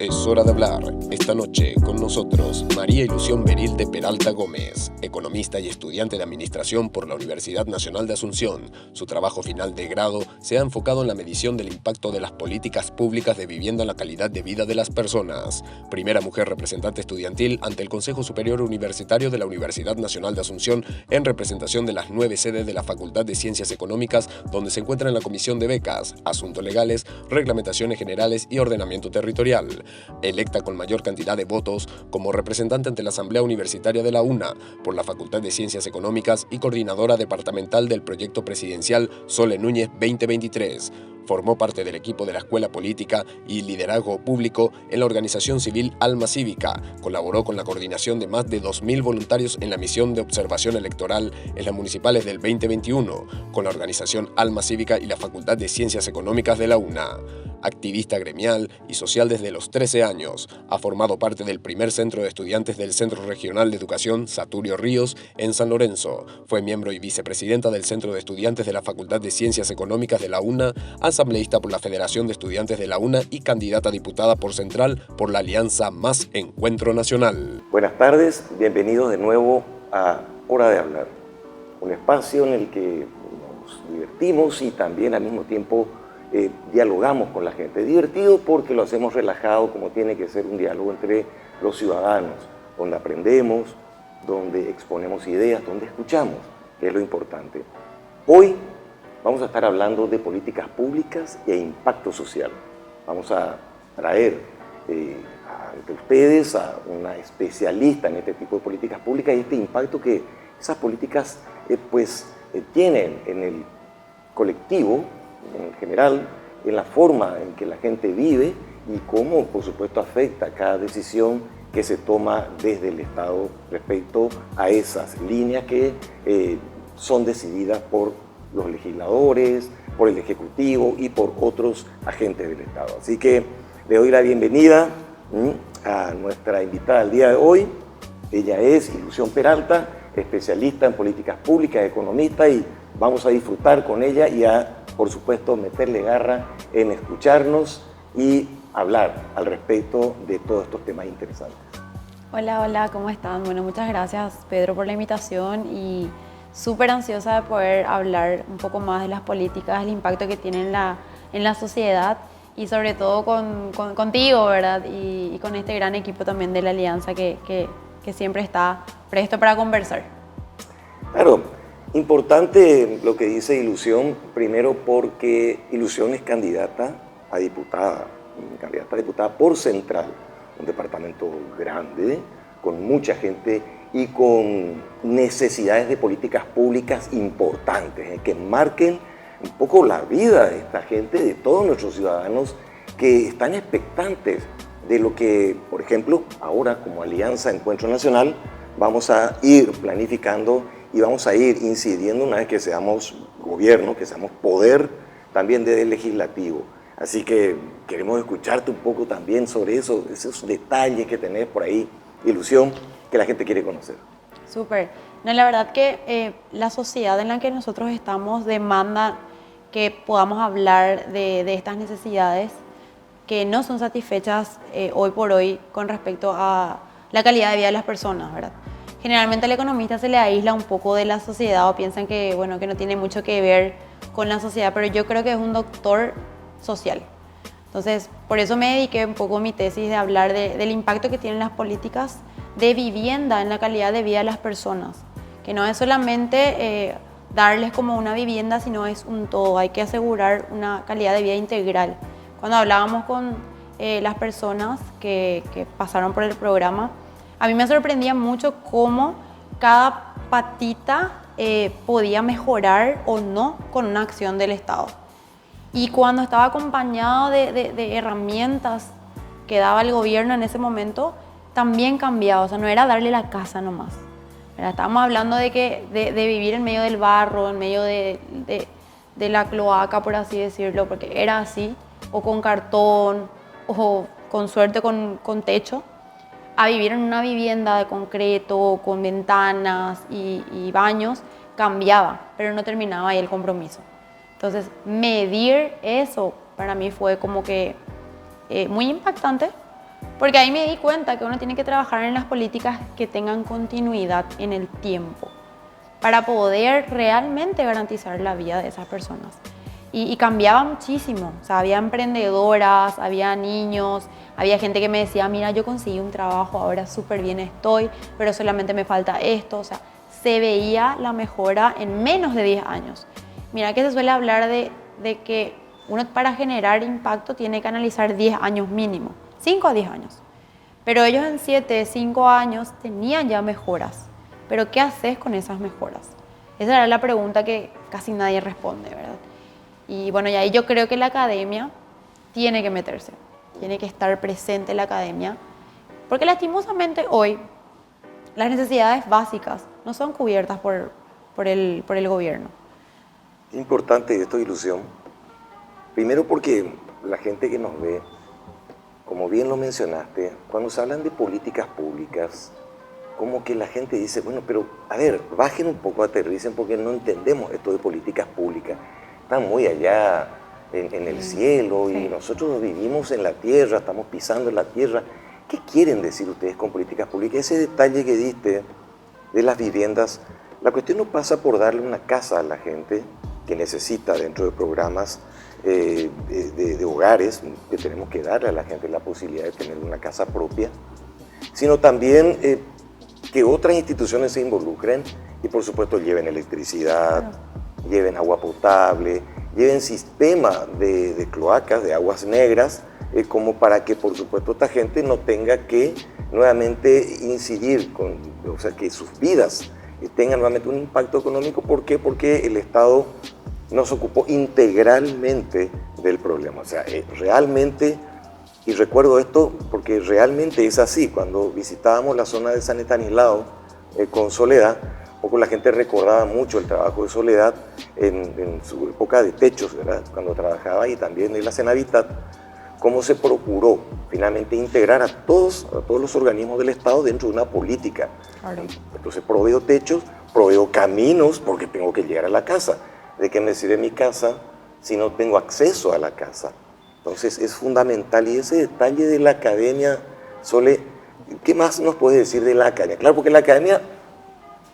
Es hora de hablar. Esta noche con nosotros María Ilusión Beril de Peralta Gómez, economista y estudiante de Administración por la Universidad Nacional de Asunción. Su trabajo final de grado se ha enfocado en la medición del impacto de las políticas públicas de vivienda en la calidad de vida de las personas. Primera mujer representante estudiantil ante el Consejo Superior Universitario de la Universidad Nacional de Asunción en representación de las 9 sedes de la Facultad de Ciencias Económicas, donde se encuentra en la Comisión de Becas, Asuntos Legales, Reglamentaciones Generales y Ordenamiento Territorial. Electa con mayor cantidad de votos como representante ante la Asamblea Universitaria de la UNA por la Facultad de Ciencias Económicas y coordinadora departamental del proyecto presidencial Sole Núñez 2023. Formó parte del equipo de la Escuela Política y Liderazgo Público en la organización civil Alma Cívica. Colaboró con la coordinación de más de 2.000 voluntarios en la misión de observación electoral en las municipales del 2021, con la organización Alma Cívica y la Facultad de Ciencias Económicas de la UNA. Activista gremial y social desde los 13 años, ha formado parte del primer centro de estudiantes del Centro Regional de Educación Saturio Ríos en San Lorenzo. Fue miembro y vicepresidenta del Centro de Estudiantes de la Facultad de Ciencias Económicas de la UNA, asambleísta por la Federación de Estudiantes de la UNA y candidata a diputada por Central por la Alianza Más Encuentro Nacional. Buenas tardes, bienvenidos de nuevo a Hora de Hablar, un espacio en el que nos divertimos y también al mismo tiempo dialogamos con la gente. Divertido porque lo hacemos relajado, como tiene que ser un diálogo entre los ciudadanos, donde aprendemos, donde exponemos ideas, donde escuchamos, que es lo importante. Hoy vamos a estar hablando de políticas públicas e impacto social. Vamos a traer ante ustedes a una especialista en este tipo de políticas públicas y este impacto que esas políticas tienen en el colectivo, en general, en la forma en que la gente vive y cómo, por supuesto, afecta cada decisión que se toma desde el Estado respecto a esas líneas que son decididas por los legisladores, por el Ejecutivo y por otros agentes del Estado. Así que le doy la bienvenida a nuestra invitada del día de hoy. Ella es Ilusión Peralta, especialista en políticas públicas, economista, y vamos a disfrutar con ella y por supuesto, meterle garra en escucharnos y hablar al respecto de todos estos temas interesantes. Hola, ¿cómo están? Bueno, muchas gracias, Pedro, por la invitación y súper ansiosa de poder hablar un poco más de las políticas, el impacto que tienen en la sociedad y sobre todo contigo, ¿verdad? Y con este gran equipo también de la Alianza que siempre está presto para conversar. Claro. Importante lo que dice Ilusión, primero porque Ilusión es candidata a diputada por Central, un departamento grande, con mucha gente y con necesidades de políticas públicas importantes, que marquen un poco la vida de esta gente, de todos nuestros ciudadanos que están expectantes de lo que, por ejemplo, ahora como Alianza Encuentro Nacional, vamos a ir planificando y vamos a ir incidiendo una vez que seamos gobierno, que seamos poder también del legislativo. Así que queremos escucharte un poco también sobre esos detalles que tenés por ahí, Ilusión, que la gente quiere conocer. Súper. No, la verdad que la sociedad en la que nosotros estamos demanda que podamos hablar de estas necesidades que no son satisfechas hoy por hoy con respecto a la calidad de vida de las personas, ¿verdad? Generalmente al economista se le aísla un poco de la sociedad o piensan que no tiene mucho que ver con la sociedad, pero yo creo que es un doctor social. Entonces, por eso me dediqué un poco a mi tesis de hablar del impacto que tienen las políticas de vivienda en la calidad de vida de las personas, que no es solamente darles como una vivienda, sino es un todo, hay que asegurar una calidad de vida integral. Cuando hablábamos con las personas que pasaron por el programa, a mí me sorprendía mucho cómo cada patita podía mejorar o no con una acción del Estado. Y cuando estaba acompañado de herramientas que daba el gobierno en ese momento, también cambiaba. O sea, no era darle la casa nomás. Estábamos hablando de vivir en medio del barro, en medio de la cloaca, por así decirlo, porque era así, o con cartón, o con suerte con techo, a vivir en una vivienda de concreto, con ventanas y baños, cambiaba, pero no terminaba ahí el compromiso. Entonces, medir eso para mí fue como que muy impactante, Porque ahí me di cuenta que uno tiene que trabajar en las políticas que tengan continuidad en el tiempo para poder realmente garantizar la vida de esas personas. Y cambiaba muchísimo. O sea, había emprendedoras, había niños, había gente que me decía, mira, yo conseguí un trabajo, ahora súper bien estoy, pero solamente me falta esto. O sea, se veía la mejora en menos de 10 años. Mira que se suele hablar de que uno para generar impacto tiene que analizar 10 años mínimo, 5 a 10 años. Pero ellos en 7, 5 años tenían ya mejoras. Pero ¿qué haces con esas mejoras? Esa era la pregunta que casi nadie responde, ¿verdad? Y bueno, y ahí yo creo que la academia tiene que meterse, tiene que estar presente la academia, porque lastimosamente hoy las necesidades básicas no son cubiertas por el gobierno. Es importante esto, Ilusión. Primero porque la gente que nos ve, como bien lo mencionaste, cuando se hablan de políticas públicas, como que la gente dice, bueno, pero a ver, bajen un poco, aterricen, porque no entendemos esto de políticas públicas. Están muy allá en el cielo y nosotros vivimos en la tierra, estamos pisando en la tierra. ¿Qué quieren decir ustedes con políticas públicas? Ese detalle que diste de las viviendas, la cuestión no pasa por darle una casa a la gente que necesita dentro de programas de hogares, que tenemos que darle a la gente la posibilidad de tener una casa propia, sino también que otras instituciones se involucren y por supuesto lleven electricidad, lleven agua potable, lleven sistema de cloacas, de aguas negras, como para que por supuesto esta gente no tenga que nuevamente incidir, o sea, que sus vidas tengan nuevamente un impacto económico. ¿Por qué? Porque el Estado no se ocupó integralmente del problema. O sea, realmente, y recuerdo esto porque realmente es así, cuando visitábamos la zona de San Estanislao con Soledad, poco la gente recordaba mucho el trabajo de Soledad en su época de techos, ¿verdad? Cuando trabajaba, y también en la Cenavitat, cómo se procuró finalmente integrar a todos los organismos del Estado dentro de una política. Claro. Entonces proveo techos, proveo caminos, porque tengo que llegar a la casa. ¿De qué me sirve mi casa si no tengo acceso a la casa? Entonces es fundamental, y ese detalle de la academia, Sole, ¿qué más nos puede decir de la academia? Claro, porque la academia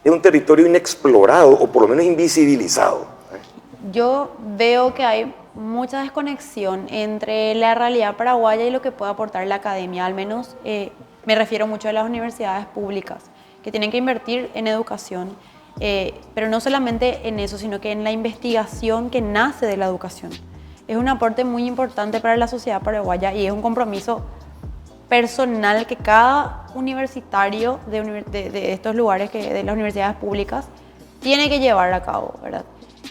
es un territorio inexplorado, o por lo menos invisibilizado. Yo veo que hay mucha desconexión entre la realidad paraguaya y lo que puede aportar la academia. Al menos me refiero mucho a las universidades públicas, que tienen que invertir en educación, pero no solamente en eso, sino que en la investigación que nace de la educación. Es un aporte muy importante para la sociedad paraguaya y es un compromiso personal que cada universitario de estos lugares, de las universidades públicas, tiene que llevar a cabo, ¿verdad?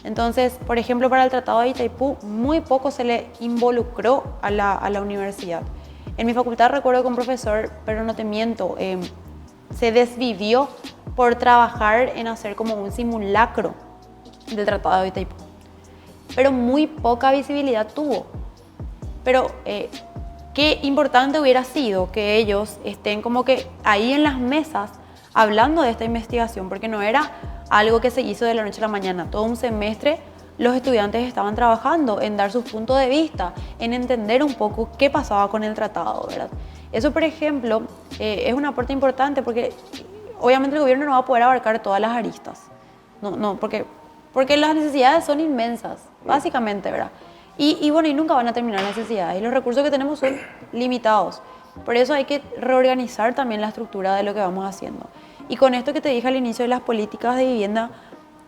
Entonces, por ejemplo, para el Tratado de Itaipú, muy poco se le involucró a la universidad. En mi facultad recuerdo que un profesor, pero no te miento, se desvivió por trabajar en hacer como un simulacro del Tratado de Itaipú. Pero muy poca visibilidad tuvo. Pero qué importante hubiera sido que ellos estén como que ahí en las mesas hablando de esta investigación, porque no era algo que se hizo de la noche a la mañana. Todo un semestre los estudiantes estaban trabajando en dar su punto de vista, en entender un poco qué pasaba con el tratado, ¿verdad? Eso, por ejemplo, es un aporte importante porque obviamente el gobierno no va a poder abarcar todas las aristas. No, porque las necesidades son inmensas, básicamente, ¿verdad? Y bueno, y nunca van a terminar las necesidades. Y los recursos que tenemos son limitados. Por eso hay que reorganizar también la estructura de lo que vamos haciendo. Y con esto que te dije al inicio de las políticas de vivienda,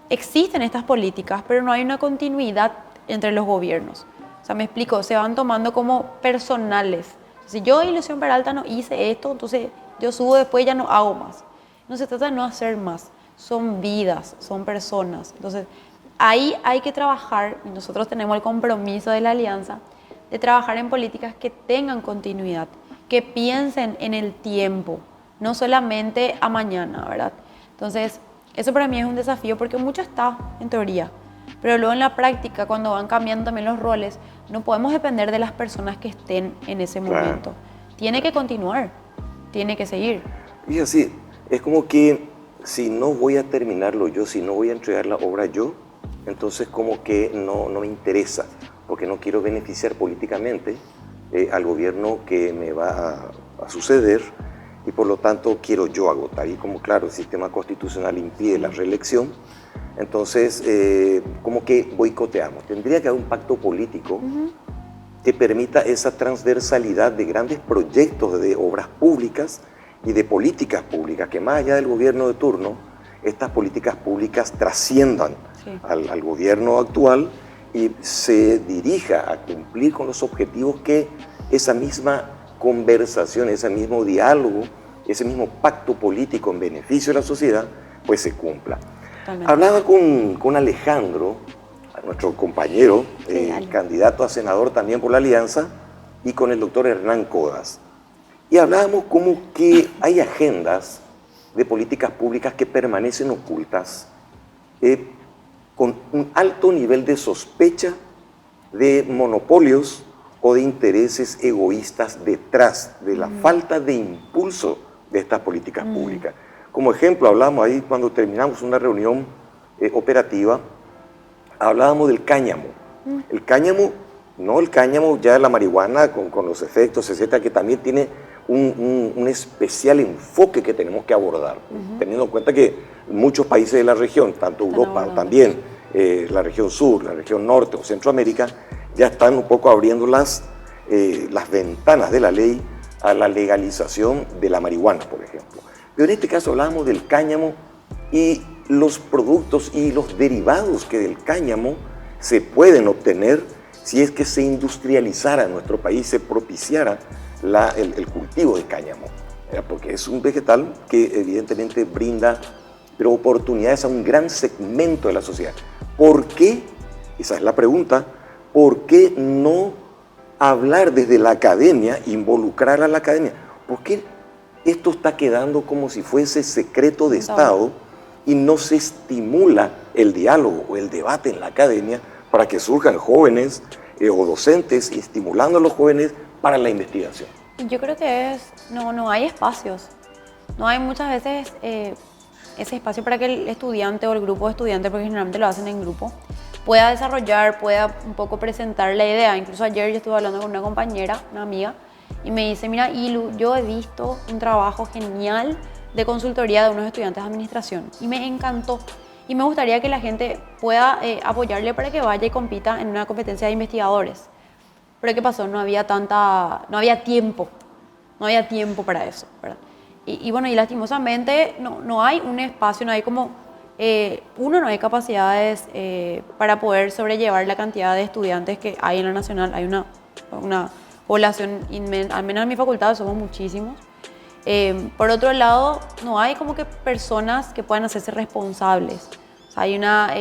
existen estas políticas, pero no hay una continuidad entre los gobiernos. O sea, me explico, se van tomando como personales. Si yo, Ilusión Peralta, no hice esto, entonces yo subo después y ya no hago más. No se trata de no hacer más, son vidas, son personas. Entonces, ahí hay que trabajar, y nosotros tenemos el compromiso de la alianza, de trabajar en políticas que tengan continuidad, que piensen en el tiempo, no solamente a mañana, ¿verdad? Entonces, eso para mí es un desafío porque mucho está en teoría, pero luego en la práctica, cuando van cambiando también los roles, no podemos depender de las personas que estén en ese momento. Claro. Tiene que continuar, tiene que seguir. Y así, es como que si no voy a terminarlo yo, si no voy a entregar la obra yo, entonces como que no me interesa, porque no quiero beneficiar políticamente al gobierno que me va a suceder y por lo tanto quiero yo agotar. Y como claro, el sistema constitucional impide la reelección, entonces como que boicoteamos. Tendría que haber un pacto político que permita esa transversalidad de grandes proyectos de obras públicas y de políticas públicas, que más allá del gobierno de turno, estas políticas públicas trasciendan al gobierno actual y se dirija a cumplir con los objetivos que esa misma conversación, ese mismo diálogo, ese mismo pacto político en beneficio de la sociedad, pues se cumpla. Totalmente. Hablaba con Alejandro, nuestro compañero, candidato a senador también por la Alianza, y con el doctor Hernán Codas. Y hablábamos como que hay agendas de políticas públicas que permanecen ocultas, con un alto nivel de sospecha de monopolios o de intereses egoístas detrás de la falta de impulso de estas políticas públicas. Como ejemplo, hablábamos ahí cuando terminamos una reunión operativa, hablábamos del cáñamo. El cáñamo, no el cáñamo ya de la marihuana con los efectos, etcétera, que también tiene un especial enfoque que tenemos que abordar, teniendo en cuenta que muchos países de la región, tanto Europa, también la región sur, la región norte o Centroamérica, ya están un poco abriendo las ventanas de la ley a la legalización de la marihuana, por ejemplo. Pero en este caso hablábamos del cáñamo y los productos y los derivados que del cáñamo se pueden obtener si es que se industrializara en nuestro país, se propiciara el cultivo de cáñamo, porque es un vegetal que evidentemente brinda oportunidades a un gran segmento de la sociedad. ¿Por qué? Esa es la pregunta. ¿Por qué no hablar desde la academia, involucrar a la academia? ¿Por qué esto está quedando como si fuese secreto de Estado y no se estimula el diálogo o el debate en la academia para que surjan jóvenes o docentes estimulando a los jóvenes para la investigación? Yo creo que no hay espacios. No hay muchas veces ese espacio para que el estudiante o el grupo de estudiantes, porque generalmente lo hacen en grupo, pueda desarrollar, pueda un poco presentar la idea. Incluso ayer yo estuve hablando con una compañera, una amiga, y me dice, mira, Ilu, yo he visto un trabajo genial de consultoría de unos estudiantes de administración y me encantó. Y me gustaría que la gente pueda apoyarle para que vaya y compita en una competencia de investigadores. Pero ¿qué pasó? No había tiempo para eso, ¿verdad? Y bueno, y lastimosamente no hay un espacio, no hay como, no hay capacidades para poder sobrellevar la cantidad de estudiantes que hay en la nacional. Hay una población inmensa, al menos en mi facultad somos muchísimos. Por otro lado, no hay como que personas que puedan hacerse responsables. O sea, hay una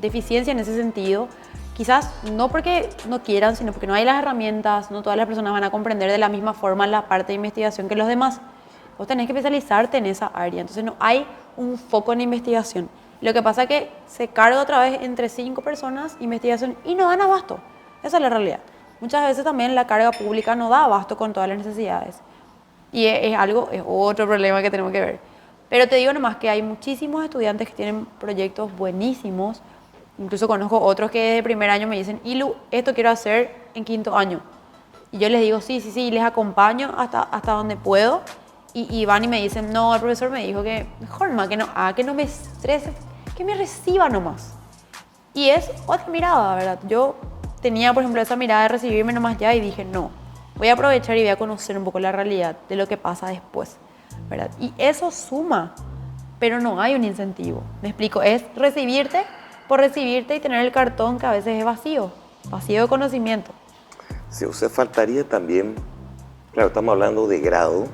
deficiencia en ese sentido. Quizás no porque no quieran, sino porque no hay las herramientas, no todas las personas van a comprender de la misma forma la parte de investigación que los demás. Vos tenés que especializarte en esa área, entonces no hay un foco en investigación. Lo que pasa es que se carga otra vez entre 5 personas investigación y no dan abasto. Esa es la realidad. Muchas veces también la carga pública no da abasto con todas las necesidades. Y es otro problema que tenemos que ver. Pero te digo nomás que hay muchísimos estudiantes que tienen proyectos buenísimos. Incluso conozco otros que desde primer año me dicen, Ilu, esto quiero hacer en 5º año. Y yo les digo, sí, y les acompaño hasta donde puedo. Y van y me dicen, no, el profesor me dijo que mejor más, que no me estrese, que me reciba nomás. Y es otra mirada, ¿verdad? Yo tenía, por ejemplo, esa mirada de recibirme nomás ya y dije, no, voy a aprovechar y voy a conocer un poco la realidad de lo que pasa después, ¿verdad? Y eso suma, pero no hay un incentivo. ¿Me explico? Es recibirte por recibirte y tener el cartón que a veces es vacío de conocimiento. Sí, o sea, faltaría también, claro, estamos hablando de grado,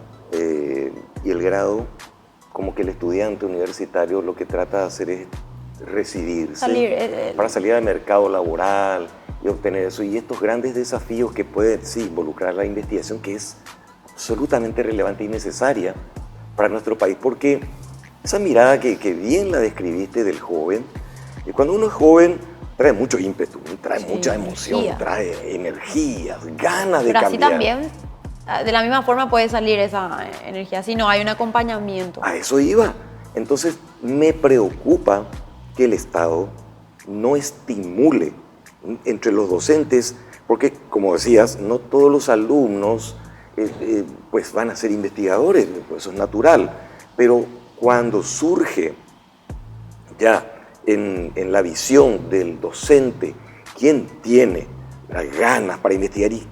y el grado, como que el estudiante universitario lo que trata de hacer es recibirse para salir al mercado laboral y obtener eso. Y estos grandes desafíos que puede involucrar la investigación, que es absolutamente relevante y necesaria para nuestro país, porque esa mirada que bien la describiste del joven, y cuando uno es joven trae mucho ímpetu, trae mucha emoción, trae energías, ganas de cambiar. Pero así también, de la misma forma puede salir esa energía, si no hay un acompañamiento. A eso iba. Entonces me preocupa que el Estado no estimule entre los docentes Porque, como decías, no todos los alumnos pues van a ser investigadores, pues eso es natural, pero cuando surge ya en la visión del docente quien tiene las ganas para investigar y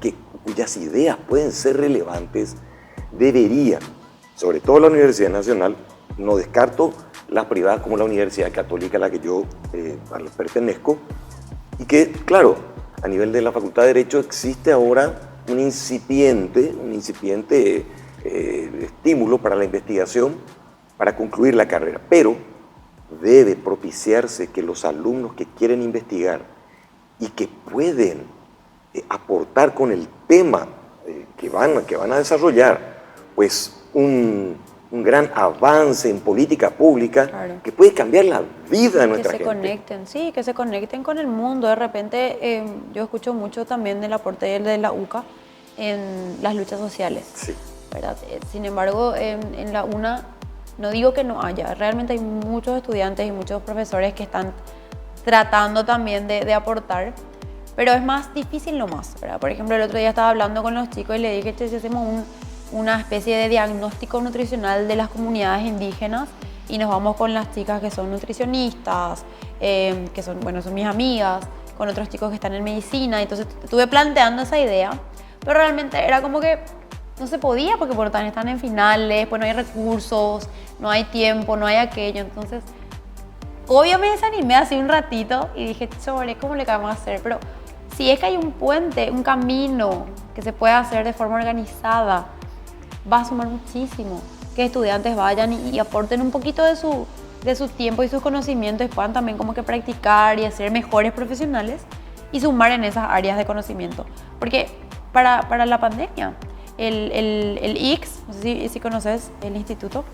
cuyas ideas pueden ser relevantes, debería, sobre todo la Universidad Nacional, no descarto las privadas como la Universidad Católica a la que yo pertenezco, y que, claro, a nivel de la Facultad de Derecho existe ahora un incipiente estímulo para la investigación para concluir la carrera, pero debe propiciarse que los alumnos que quieren investigar y que pueden aportar con el tema que van a desarrollar, pues un gran avance en política pública, claro, que puede cambiar la vida de nuestra gente. Que se conecten, sí, que se conecten con el mundo. De repente, yo escucho mucho también del aporte de la UCA en las luchas sociales, sí, ¿verdad? Sin embargo, en la UNA, no digo que no haya, realmente hay muchos estudiantes y muchos profesores que están tratando también de aportar, pero es más difícil nomás, ¿verdad? Por ejemplo, el otro día estaba hablando con los chicos y le dije que si hacemos una especie de diagnóstico nutricional de las comunidades indígenas y nos vamos con las chicas que son nutricionistas, que son, bueno, son mis amigas, con otros chicos que están en medicina. Entonces estuve planteando esa idea, pero realmente era como que no se podía porque por tan están en finales, pues no hay recursos, no hay tiempo, no hay aquello. Entonces, obvio me desanimé así un ratito y dije, sobre, ¿cómo le vamos a hacer? Pero si es que hay un puente, un camino que se puede hacer de forma organizada, va a sumar muchísimo que estudiantes vayan y aporten un poquito de su tiempo y sus conocimientos y puedan también como que practicar y hacer mejores profesionales y sumar en esas áreas de conocimiento. Porque para la pandemia, el ICS, no sé si conoces el instituto,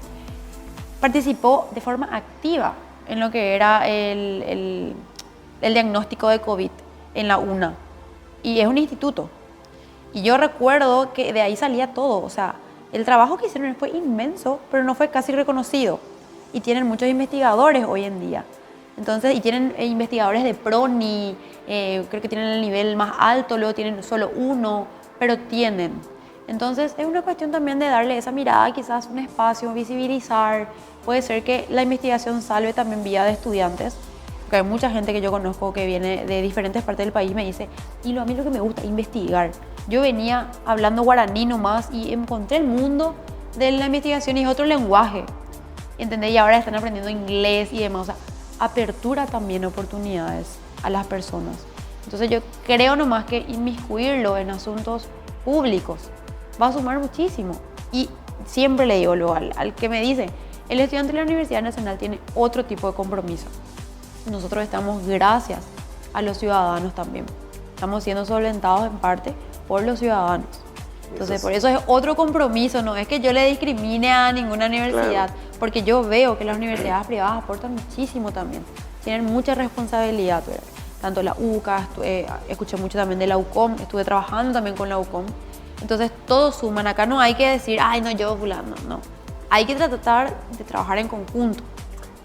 participó de forma activa en lo que era el diagnóstico de COVID en la UNA. Y es un instituto. Y yo recuerdo que de ahí salía todo, o sea, el trabajo que hicieron fue inmenso, pero no fue casi reconocido. Y tienen muchos investigadores hoy en día. Entonces, y tienen investigadores de PRONI, creo que tienen el nivel más alto, luego tienen solo uno, pero tienen. Entonces, es una cuestión también de darle esa mirada, quizás un espacio, visibilizar. Puede ser que la investigación salve también vía de estudiantes, porque hay mucha gente que yo conozco que viene de diferentes partes del país y me dice, y a mí lo que me gusta es investigar. Yo venía hablando guaraní nomás y encontré el mundo de la investigación y es otro lenguaje, ¿entendés? Y ahora están aprendiendo inglés y demás. O sea, apertura también oportunidades a las personas. Entonces yo creo nomás que inmiscuirlo en asuntos públicos va a sumar muchísimo. Y siempre le digo luego al que me dice, el estudiante de la Universidad Nacional tiene otro tipo de compromiso. Nosotros estamos gracias a los ciudadanos también. Estamos siendo solventados en parte por los ciudadanos. Entonces, por eso es otro compromiso, no es que yo le discrimine a ninguna universidad, claro, porque yo veo que las universidades privadas aportan muchísimo también, tienen mucha responsabilidad, ¿verdad? Tanto la UCA, escuché mucho también de la UCOM, estuve trabajando también con la UCOM, entonces todos suman, acá no hay que decir, ay no, yo fulano, no, hay que tratar de trabajar en conjunto.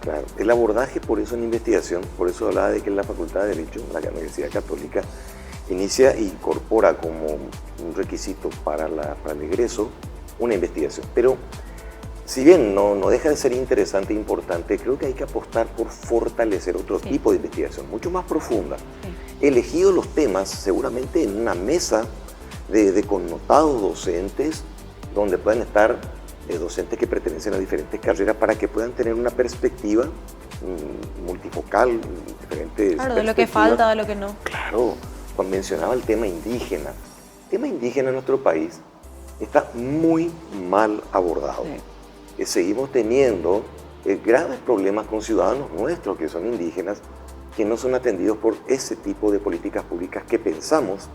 Claro, el abordaje por eso en investigación, por eso hablaba de que en la Facultad de Derecho, la Universidad Católica, inicia e incorpora como un requisito para el egreso una investigación. Pero si bien no deja de ser interesante e importante, creo que hay que apostar por fortalecer otro tipo de investigación, mucho más profunda. Elegidos los temas, seguramente en una mesa de connotados docentes, donde puedan estar docentes que pertenecen a diferentes carreras para que puedan tener una perspectiva multifocal, diferentes claro, de lo que falta, de lo que no. Claro. Cuando mencionaba el tema indígena en nuestro país está muy mal abordado. Sí. Seguimos teniendo graves problemas con ciudadanos nuestros que son indígenas, que no son atendidos por ese tipo de políticas públicas que pensamos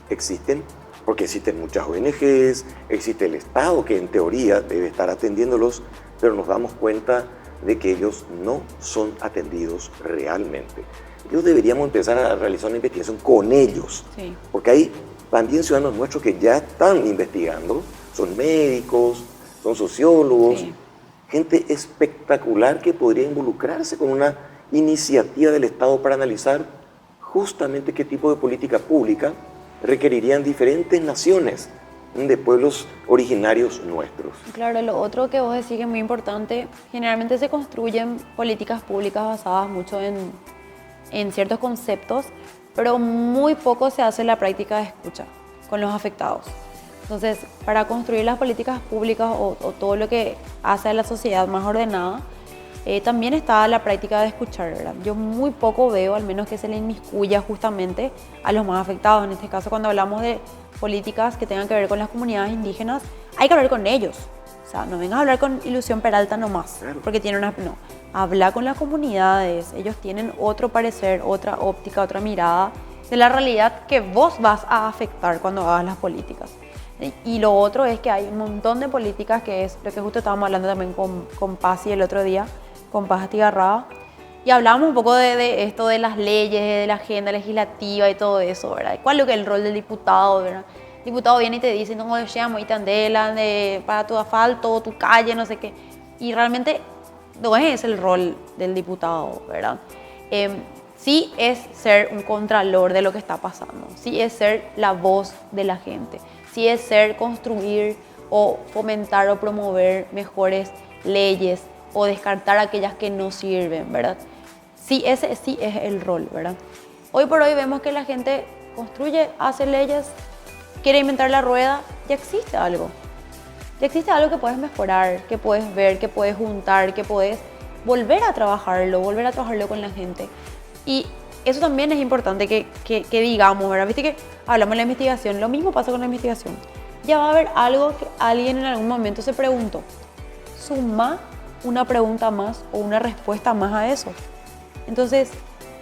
existen, porque existen muchas ONGs, existe el Estado que en teoría debe estar atendiéndolos, pero nos damos cuenta de que ellos no son atendidos realmente. Ellos deberíamos empezar a realizar una investigación con ellos, sí, porque hay también ciudadanos nuestros que ya están investigando, son médicos, son sociólogos, sí, gente espectacular que podría involucrarse con una iniciativa del Estado para analizar justamente qué tipo de política pública requerirían diferentes naciones de pueblos originarios nuestros. Claro, lo otro que vos decís que es muy importante, generalmente se construyen políticas públicas basadas mucho en ciertos conceptos, pero muy poco se hace la práctica de escucha con los afectados. Entonces, para construir las políticas públicas o todo lo que hace a la sociedad más ordenada, también está la práctica de escuchar, ¿verdad? Yo muy poco veo, al menos que se le inmiscuya justamente a los más afectados. En este caso, cuando hablamos de políticas que tengan que ver con las comunidades indígenas, hay que hablar con ellos. O sea, no vengas a hablar con Ilusión Peralta nomás, claro, porque tiene una... No, habla con las comunidades, ellos tienen otro parecer, otra óptica, otra mirada de la realidad que vos vas a afectar cuando hagas las políticas. Y lo otro es que hay un montón de políticas, que es lo que justo estábamos hablando también con Pasi el otro día, con Paz Astigarrada, y hablábamos un poco de esto de las leyes, de la agenda legislativa y todo eso, ¿verdad? ¿Cuál es el rol del diputado, verdad? El diputado viene y te dice, no, llamo y te andelan para tu asfalto, tu calle, no sé qué. Y realmente no es el rol del diputado, ¿verdad? Sí es ser un contralor de lo que está pasando, sí es ser la voz de la gente, sí es ser construir o fomentar o promover mejores leyes o descartar aquellas que no sirven, ¿verdad? Sí, ese sí es el rol, ¿verdad? Hoy por hoy vemos que la gente construye, hace leyes, quiere inventar la rueda, ya existe algo. Ya existe algo que puedes mejorar, que puedes ver, que puedes juntar, que puedes volver a trabajarlo con la gente. Y eso también es importante que digamos, ¿verdad? Viste que hablamos de la investigación, lo mismo pasa con la investigación. Ya va a haber algo que alguien en algún momento se preguntó. Suma una pregunta más o una respuesta más a eso. Entonces,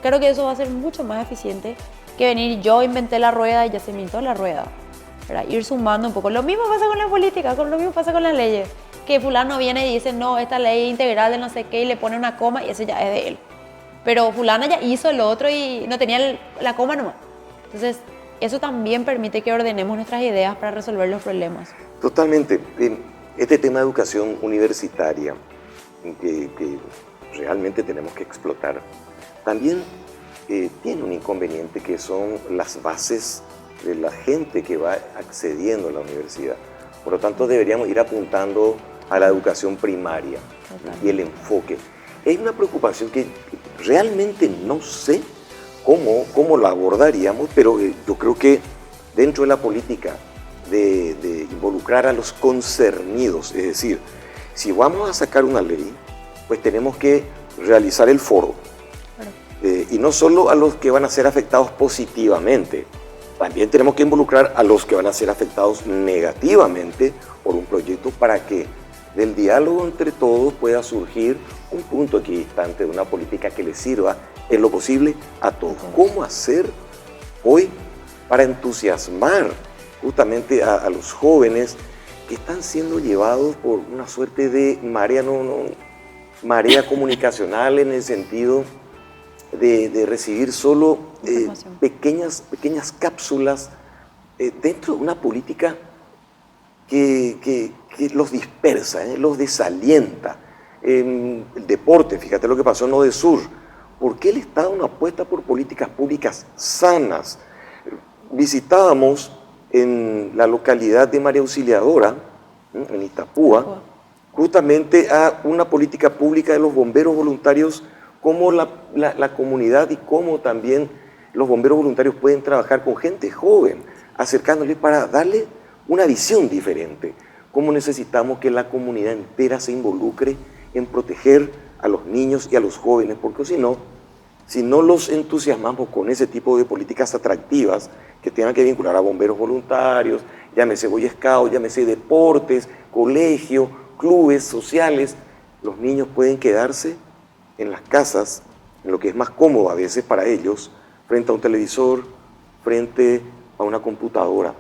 creo que eso va a ser mucho más eficiente que venir yo inventé la rueda y ya se inventó la rueda, ¿verdad? Ir sumando un poco. Lo mismo pasa con la política, lo mismo pasa con las leyes. Que fulano viene y dice, no, esta ley integral de no sé qué, y le pone una coma y eso ya es de él. Pero fulana ya hizo lo otro y no tenía la coma nomás. Entonces, eso también permite que ordenemos nuestras ideas para resolver los problemas. Totalmente. Este tema de educación universitaria, que realmente tenemos que explotar, también tiene un inconveniente, que son las bases de la gente que va accediendo a la universidad. Por lo tanto, deberíamos ir apuntando a la educación primaria. Total. Y el enfoque. Es una preocupación que realmente no sé cómo la abordaríamos, pero yo creo que dentro de la política de involucrar a los concernidos, es decir, si vamos a sacar una ley, pues tenemos que realizar el foro. Y no solo a los que van a ser afectados positivamente, también tenemos que involucrar a los que van a ser afectados negativamente por un proyecto, para que del diálogo entre todos pueda surgir un punto equidistante de una política que le sirva en lo posible a todos. ¿Cómo hacer hoy para entusiasmar justamente a los jóvenes que están siendo llevados por una suerte de marea comunicacional, en el sentido de recibir solo pequeñas cápsulas dentro de una política que los dispersa, los desalienta? El deporte, fíjate lo que pasó en Odesur. ¿Por qué el Estado no apuesta por políticas públicas sanas? Visitábamos en la localidad de María Auxiliadora, en Itapúa, justamente a una política pública de los bomberos voluntarios, cómo la comunidad y cómo también los bomberos voluntarios pueden trabajar con gente joven, acercándoles para darle una visión diferente. Cómo necesitamos que la comunidad entera se involucre en proteger a los niños y a los jóvenes, porque si no los entusiasmamos con ese tipo de políticas atractivas que tengan que vincular a bomberos voluntarios, llámese Boy Scout, llámese deportes, colegio, clubes sociales, los niños pueden quedarse en las casas, en lo que es más cómodo a veces para ellos, frente a un televisor, frente a una computadora.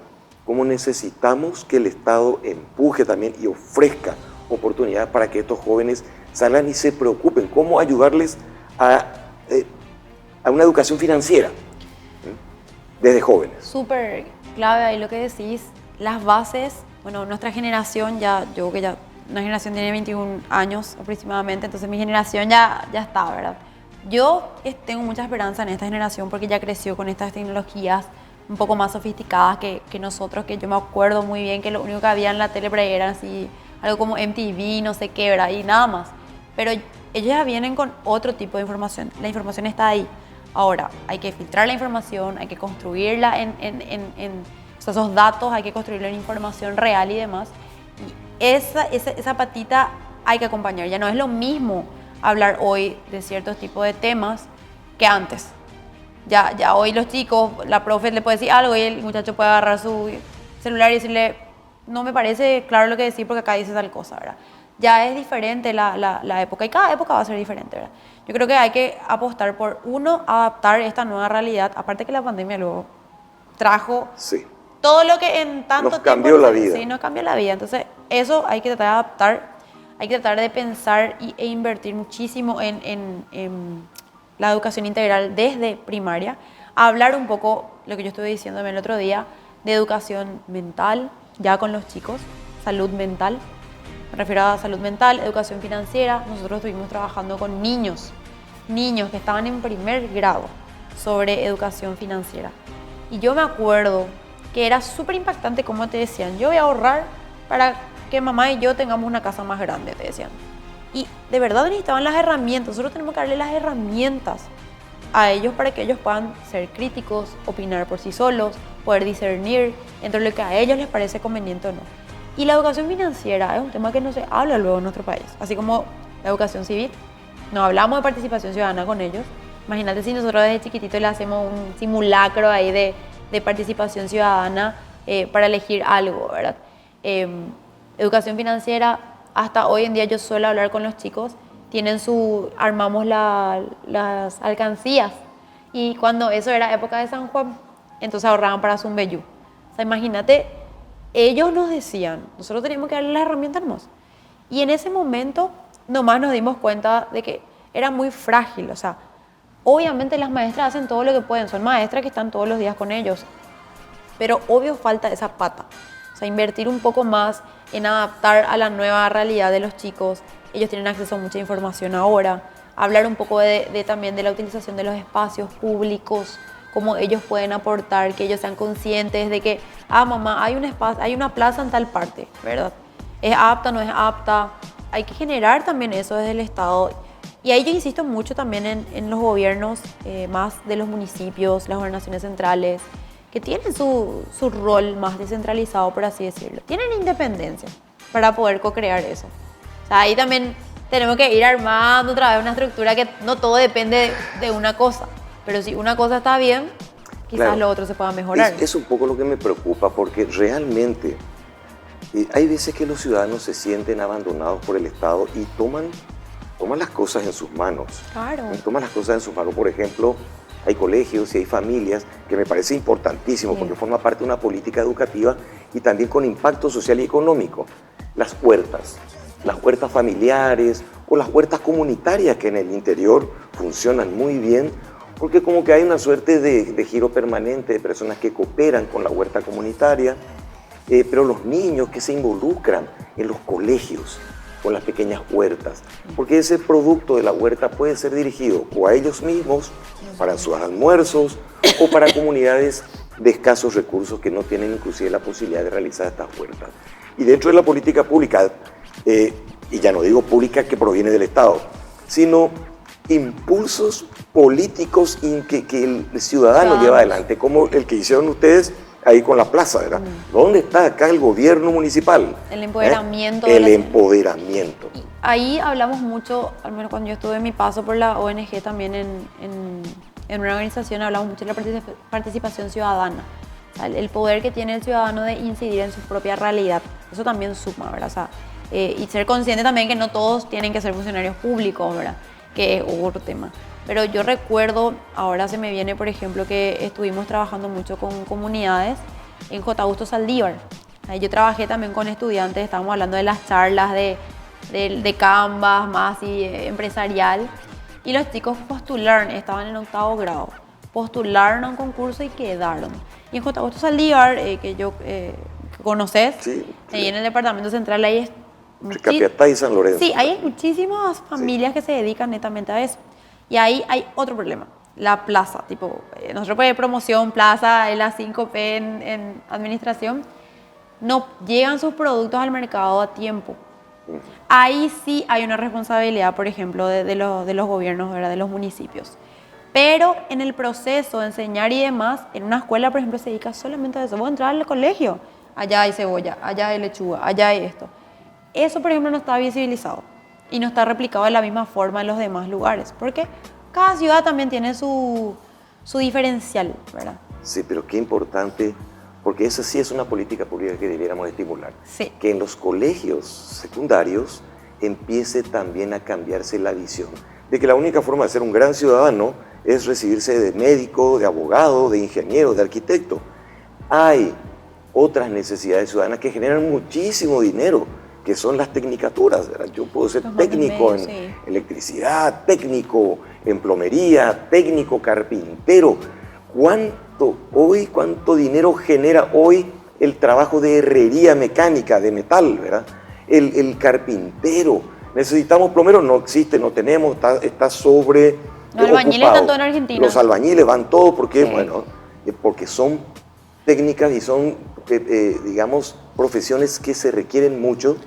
Cómo necesitamos que el Estado empuje también y ofrezca oportunidades para que estos jóvenes salgan y se preocupen. Cómo ayudarles a una educación financiera desde jóvenes. Súper clave ahí lo que decís. Las bases, bueno, nuestra generación yo creo que ya, una generación tiene 21 años aproximadamente, entonces mi generación ya está, ¿verdad? Yo tengo mucha esperanza en esta generación porque ya creció con estas tecnologías, un poco más sofisticadas que nosotros, que yo me acuerdo muy bien que lo único que había en la tele por ahí era así, algo como MTV, no sé qué, ¿verdad? Y nada más. Pero ellos ya vienen con otro tipo de información. La información está ahí. Ahora, hay que filtrar la información, hay que construirla o sea, esos datos, hay que construirla en información real y demás. Y esa patita hay que acompañar. Ya no es lo mismo hablar hoy de ciertos tipos de temas que antes. Ya hoy los chicos, la profe le puede decir algo y el muchacho puede agarrar su celular y decirle, no me parece claro lo que decir porque acá dice tal cosa, ¿verdad? Ya es diferente la época y cada época va a ser diferente, ¿verdad? Yo creo que hay que apostar por, uno, adaptar esta nueva realidad, aparte que la pandemia luego trajo Sí. todo lo que en tanto Nos tiempo... cambió la vida. Sí, nos cambió la vida. Entonces, eso hay que tratar de adaptar, hay que tratar de pensar e invertir muchísimo en la educación integral desde primaria. Hablar un poco, lo que yo estuve diciéndome el otro día, de educación mental, ya con los chicos, salud mental. Me refiero a salud mental, educación financiera. Nosotros estuvimos trabajando con niños que estaban en primer grado sobre educación financiera. Y yo me acuerdo que era súper impactante como te decían, yo voy a ahorrar para que mamá y yo tengamos una casa más grande, te decían. Y de verdad necesitaban las herramientas, nosotros tenemos que darle las herramientas a ellos para que ellos puedan ser críticos, opinar por sí solos, poder discernir entre lo que a ellos les parece conveniente o no. Y la educación financiera es un tema que no se habla luego en nuestro país, así como la educación civil. No hablamos de participación ciudadana con ellos. Imagínate si nosotros desde chiquitito le hacemos un simulacro ahí de participación ciudadana para elegir algo, ¿verdad? Educación financiera, hasta hoy en día yo suelo hablar con los chicos, armamos las alcancías y cuando eso era época de San Juan, entonces ahorraban para Zumbeyú. O sea, imagínate, ellos nos decían, nosotros teníamos que darle las herramientas hermosas. Y en ese momento nomás nos dimos cuenta de que era muy frágil, o sea, obviamente las maestras hacen todo lo que pueden, son maestras que están todos los días con ellos, pero obvio falta esa pata, o sea, invertir un poco más en adaptar a la nueva realidad de los chicos. Ellos tienen acceso a mucha información ahora, hablar un poco también de la utilización de los espacios públicos, cómo ellos pueden aportar, que ellos sean conscientes de que, mamá, hay un espacio, hay una plaza en tal parte, ¿verdad? ¿Es apta, no es apta? Hay que generar también eso desde el Estado. Y ahí yo insisto mucho también en los gobiernos, más de los municipios, las gobernaciones centrales, que tienen su rol más descentralizado, por así decirlo. Tienen independencia para poder co-crear eso. O sea, ahí también tenemos que ir armando otra vez una estructura que no todo depende de una cosa. Pero si una cosa está bien, quizás Claro, lo otro se pueda mejorar. es un poco lo que me preocupa, porque realmente hay veces que los ciudadanos se sienten abandonados por el Estado y toman las cosas en sus manos. Claro. Toman las cosas en sus manos. Por ejemplo, hay colegios y hay familias que me parece importantísimo, Sí. porque forma parte de una política educativa y también con impacto social y económico. Las huertas familiares o las huertas comunitarias que en el interior funcionan muy bien, porque como que hay una suerte de giro permanente de personas que cooperan con la huerta comunitaria, pero los niños que se involucran en los colegios con las pequeñas huertas, porque ese producto de la huerta puede ser dirigido o a ellos mismos para sus almuerzos o para comunidades de escasos recursos que no tienen inclusive la posibilidad de realizar estas huertas. Y dentro de la política pública, y ya no digo pública que proviene del Estado, sino impulsos políticos que el ciudadano lleva adelante, como el que hicieron ustedes ahí con la plaza, ¿verdad? ¿Dónde está acá el gobierno municipal? El empoderamiento. El empoderamiento. Y ahí hablamos mucho, al menos cuando yo estuve en mi paso por la ONG también en una organización, hablamos mucho de la participación ciudadana. O sea, el poder que tiene el ciudadano de incidir en su propia realidad. Eso también suma, ¿verdad? O sea, y ser consciente también que no todos tienen que ser funcionarios públicos, ¿verdad? Que es otro tema. Pero yo recuerdo, ahora se me viene, por ejemplo, que estuvimos trabajando mucho con comunidades en J. Augusto Saldívar. Ahí yo trabajé también con estudiantes, estábamos hablando de las charlas de Canvas, más y empresarial. Y los chicos postularon, estaban en 8º grado, postularon a un concurso y quedaron. Y en J. Augusto Saldívar, que yo conoces, Sí, ahí en el departamento central, ahí es Capiatá y San Lorenzo. Sí, hay muchísimas familias que se dedican netamente a eso. Y ahí hay otro problema. la plaza, tipo, nosotros pues promoción, plaza, la 5P en administración, no llegan sus productos al mercado a tiempo. Ahí sí hay una responsabilidad, por ejemplo, de los gobiernos, ¿verdad? De los municipios. Pero en el proceso de enseñar y demás, en una escuela, por ejemplo, se dedica solamente a eso. Voy a entrar al colegio, allá hay cebolla, allá hay lechuga, allá hay esto. Eso, por ejemplo, no está visibilizado y no está replicado de la misma forma en los demás lugares, porque cada ciudad también tiene su diferencial, ¿verdad? Sí, pero qué importante, porque esa sí es una política pública que debiéramos estimular. Sí. Que en los colegios secundarios empiece también a cambiarse la visión de que la única forma de ser un gran ciudadano es recibirse de médico, de abogado, de ingeniero, de arquitecto. Hay otras necesidades ciudadanas que generan muchísimo dinero, que son las tecnicaturas, ¿verdad? Yo puedo ser técnico en electricidad, técnico en plomería, técnico carpintero. ¿Cuánto dinero genera hoy el trabajo de herrería mecánica, de metal, ¿verdad? El carpintero. Necesitamos plomeros, no existe, no tenemos, está sobre. Los albañiles están todos en Argentina. Los albañiles van todos porque, bueno, porque son técnicas y son, digamos, profesiones que se requieren mucho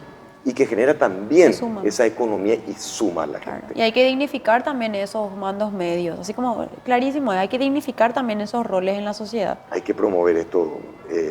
y que genera también esa economía y suma a la gente. Y hay que dignificar también esos mandos medios, así como clarísimo, hay que dignificar también esos roles en la sociedad. Hay que promover esto.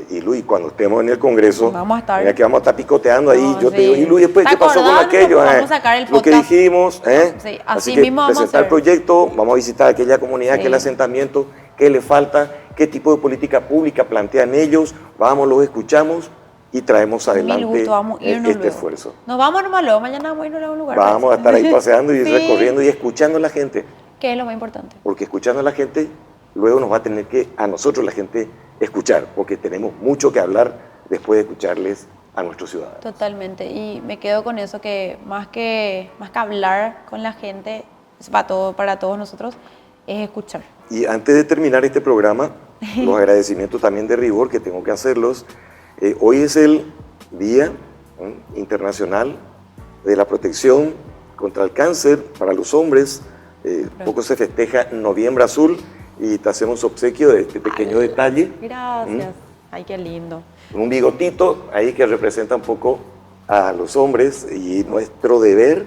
Y Luis, cuando estemos en el Congreso, vamos a estar, mira que vamos a estar picoteando ahí, no, yo te digo, y Luis, después, ¿qué pasó con aquello? Vamos a sacar el lo que dijimos, sí, así así que mismo vamos presentar a hacer. el proyecto, vamos a visitar aquella comunidad, aquel asentamiento, qué le falta, qué tipo de política pública plantean ellos, vamos, los escuchamos y traemos adelante este esfuerzo. Nos vamos nomás luego, mañana vamos a irnos a un lugar. Vamos a estar ahí paseando y recorriendo y escuchando a la gente. ¿Qué es lo más importante? Porque escuchando a la gente, luego nos va a tener que, a nosotros la gente, escuchar, porque tenemos mucho que hablar después de escucharles a nuestros ciudadanos. Totalmente, y me quedo con eso, que más que hablar con la gente, para todos nosotros, es escuchar. Y antes de terminar este programa, los agradecimientos también de rigor que tengo que hacerlos. Hoy es el Día Internacional de la Protección contra el Cáncer para los hombres. Poco se festeja Noviembre Azul y te hacemos obsequio de este pequeño detalle. Gracias. Ay, qué lindo. Un bigotito ahí que representa un poco a los hombres y nuestro deber,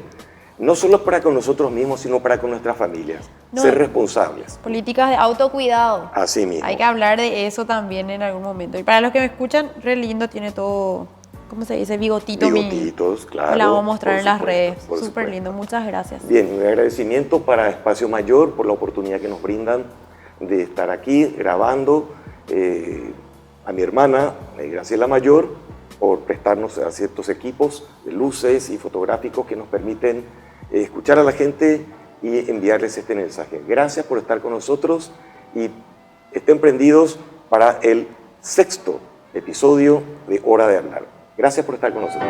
no solo para con nosotros mismos, sino para con nuestras familias. Ser responsables. Políticas de autocuidado. Así mismo. Hay que hablar de eso también en algún momento. Y para los que me escuchan, re lindo, tiene todo, ¿cómo se dice? Bigotito. Bigotitos, claro. La vamos a mostrar en las redes. Súper Súper lindo, muchas gracias. Bien, un agradecimiento para Espacio Mayor por la oportunidad que nos brindan de estar aquí grabando. A mi hermana, Graciela Mayor, por prestarnos a ciertos equipos de luces y fotográficos que nos permiten escuchar a la gente y enviarles este mensaje. Gracias por estar con nosotros y estén prendidos para el 6º episodio de Hora de Hablar. Gracias por estar con nosotros.